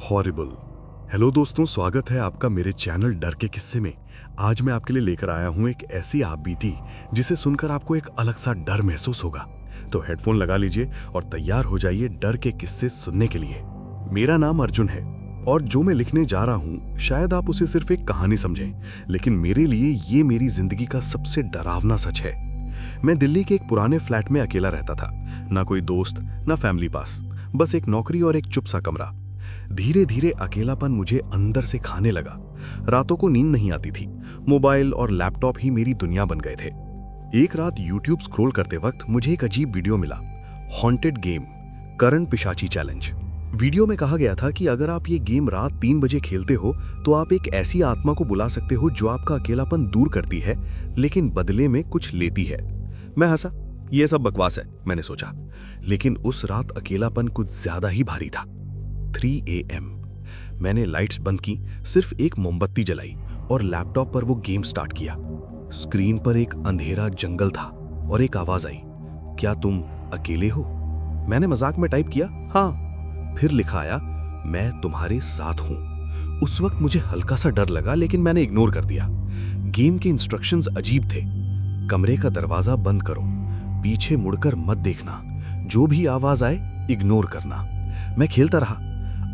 Horrible. Hello दोस्तों, स्वागत है आपका मेरे चैनल डर के किस्से में। आज मैं आपके लिए लेकर आया हूं एक ऐसी आप बीती जिसे सुनकर आपको एक अलग सा डर महसूस होगा। तो हेडफोन लगा लीजिए और तैयार हो जाइए डर के किस्से सुनने के लिए। मेरा नाम अर्जुन है और जो मैं लिखने जा रहा हूं शायद आप उसे सिर्फ एक कहानी समझें, लेकिन मेरे लिए ये मेरी जिंदगी का सबसे डरावना सच है। मैं दिल्ली के एक पुराने फ्लैट में अकेला रहता था। ना कोई दोस्त, ना फैमिली पास, बस एक नौकरी और एक चुप सा कमरा। धीरे धीरे अकेलापन मुझे अंदर से खाने लगा। रातों को नींद नहीं आती थी। मोबाइल और लैपटॉप ही मेरी दुनिया बन गए थे। एक रात यूट्यूब स्क्रॉल करते वक्त मुझे एक अजीब वीडियो मिला, हॉन्टेड गेम करण पिशाची चैलेंज। वीडियो में कहा गया था कि अगर आप ये गेम रात 3 बजे खेलते हो तो आप एक ऐसी आत्मा को बुला सकते हो जो आपका अकेलापन दूर करती है, लेकिन बदले में कुछ लेती है। मैं हंसा, ये सब बकवास है, मैंने सोचा। लेकिन उस रात अकेलापन कुछ ज्यादा ही भारी था। 3 AM मैंने लाइट्स बंद की, सिर्फ एक मोमबत्ती जलाई और लैपटॉप पर वो गेम स्टार्ट किया। स्क्रीन पर एक अंधेरा जंगल था और एक आवाज आई, क्या तुम अकेले हो? मैंने मजाक में टाइप किया, हाँ। फिर लिखा आया, मैं तुम्हारे साथ हूं। उस वक्त मुझे हल्का सा डर लगा, लेकिन मैंने इग्नोर कर दिया। गेम के इंस्ट्रक्शंस अजीब थे। कमरे का दरवाजा बंद करो, पीछे मुड़कर मत देखना, जो भी आवाज आए इग्नोर करना। मैं खेलता रहा।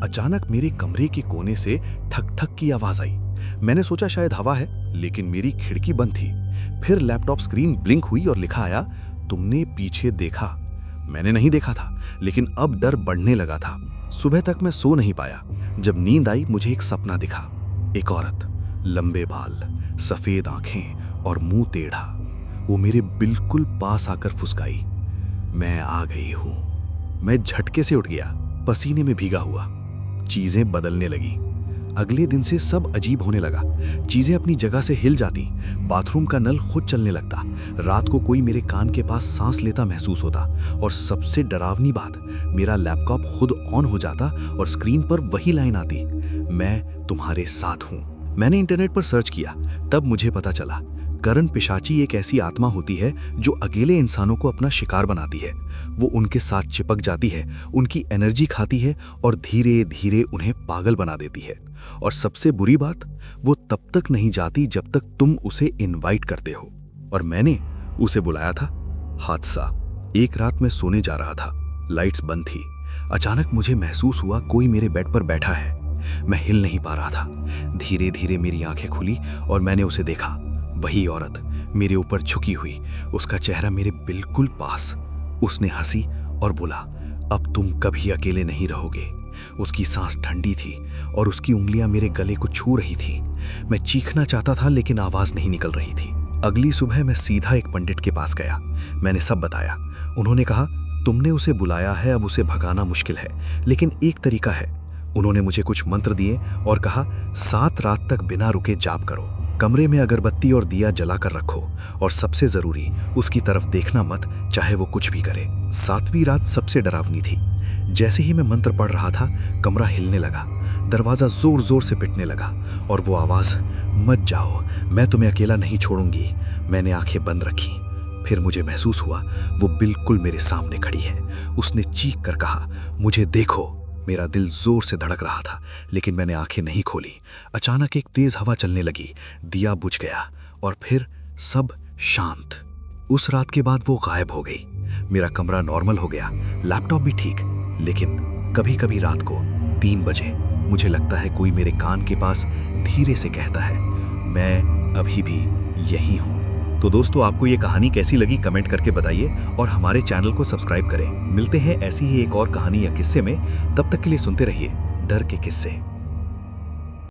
अचानक मेरे कमरे के कोने से ठक ठक की आवाज आई। मैंने सोचा शायद हवा है, लेकिन मेरी खिड़की बंद थी। फिर लैपटॉप स्क्रीन ब्लिंक हुई और लिखा आया, तुमने पीछे देखा? मैंने नहीं देखा था, लेकिन अब डर बढ़ने लगा था। सुबह तक मैं सो नहीं पाया। जब नींद आई मुझे एक सपना दिखा। एक औरत, लंबे बाल, सफेद आंखें और मुंह टेढ़ा। वो मेरे बिल्कुल पास आकर फुसकाई, मैं आ गई हूं। मैं झटके से उठ गया, पसीने में भीगा हुआ। चीजें बदलने लगी। अगले दिन से सब अजीब होने लगा। चीजें अपनी जगह से हिल जाती। बाथरूम का नल खुद चलने लगता। रात को कोई मेरे कान के पास सांस लेता महसूस होता। और सबसे डरावनी बात, मेरा लैपटॉप खुद ऑन हो जाता और स्क्रीन पर वही लाइन आती, मैं तुम्हारे साथ हूं। मैंने इंटरनेट पर सर्च किया, तब मुझे पता चला करण पिशाची एक ऐसी आत्मा होती है जो अकेले इंसानों को अपना शिकार बनाती है। वो उनके साथ चिपक जाती है, उनकी एनर्जी खाती है और धीरे धीरे उन्हें पागल बना देती है। और सबसे बुरी बात, वो तब तक नहीं जाती जब तक तुम उसे इनवाइट करते हो। और मैंने उसे बुलाया था। हादसा, एक रात मैं सोने जा रहा था, लाइट्स बंद थी। अचानक मुझे महसूस हुआ कोई मेरे बेड पर बैठा है। मैं हिल नहीं पा रहा था। धीरे धीरे मेरी आंखें खुली और मैंने उसे देखा। वही औरत मेरे ऊपर झुकी हुई, उसका चेहरा मेरे बिल्कुल पास। उसने हंसी और बोला, अब तुम कभी अकेले नहीं रहोगे। उसकी सांस ठंडी थी और उसकी उंगलियां मेरे गले को छू रही थी। मैं चीखना चाहता था, लेकिन आवाज नहीं निकल रही थी। अगली सुबह मैं सीधा एक पंडित के पास गया। मैंने सब बताया। उन्होंने कहा, तुमने उसे बुलाया है, अब उसे भगाना मुश्किल है, लेकिन एक तरीका है। उन्होंने मुझे कुछ मंत्र दिए और कहा, 7 रात तक बिना रुके जाप करो। कमरे में अगरबत्ती और दिया जलाकर रखो और सबसे जरूरी, उसकी तरफ देखना मत, चाहे वो कुछ भी करे। 7वीं रात सबसे डरावनी थी। जैसे ही मैं मंत्र पढ़ रहा था, कमरा हिलने लगा, दरवाजा जोर जोर से पिटने लगा और वो आवाज, मत जाओ, मैं तुम्हें अकेला नहीं छोड़ूंगी। मैंने आंखें बंद रखी। फिर मुझे महसूस हुआ वो बिल्कुल मेरे सामने खड़ी है। उसने चीख कर कहा, मुझे देखो। मेरा दिल जोर से धड़क रहा था, लेकिन मैंने आंखें नहीं खोली। अचानक एक तेज हवा चलने लगी, दिया बुझ गया और फिर सब शांत। उस रात के बाद वो गायब हो गई। मेरा कमरा नॉर्मल हो गया, लैपटॉप भी ठीक। लेकिन कभी कभी रात को 3 बजे मुझे लगता है कोई मेरे कान के पास धीरे से कहता है, मैं अभी भी यही हूं। तो दोस्तों, आपको ये कहानी कैसी लगी कमेंट करके बताइए और हमारे चैनल को सब्सक्राइब करें। मिलते हैं ऐसी ही एक और कहानी या किस्से में। तब तक के लिए सुनते रहिए डर के किस्से।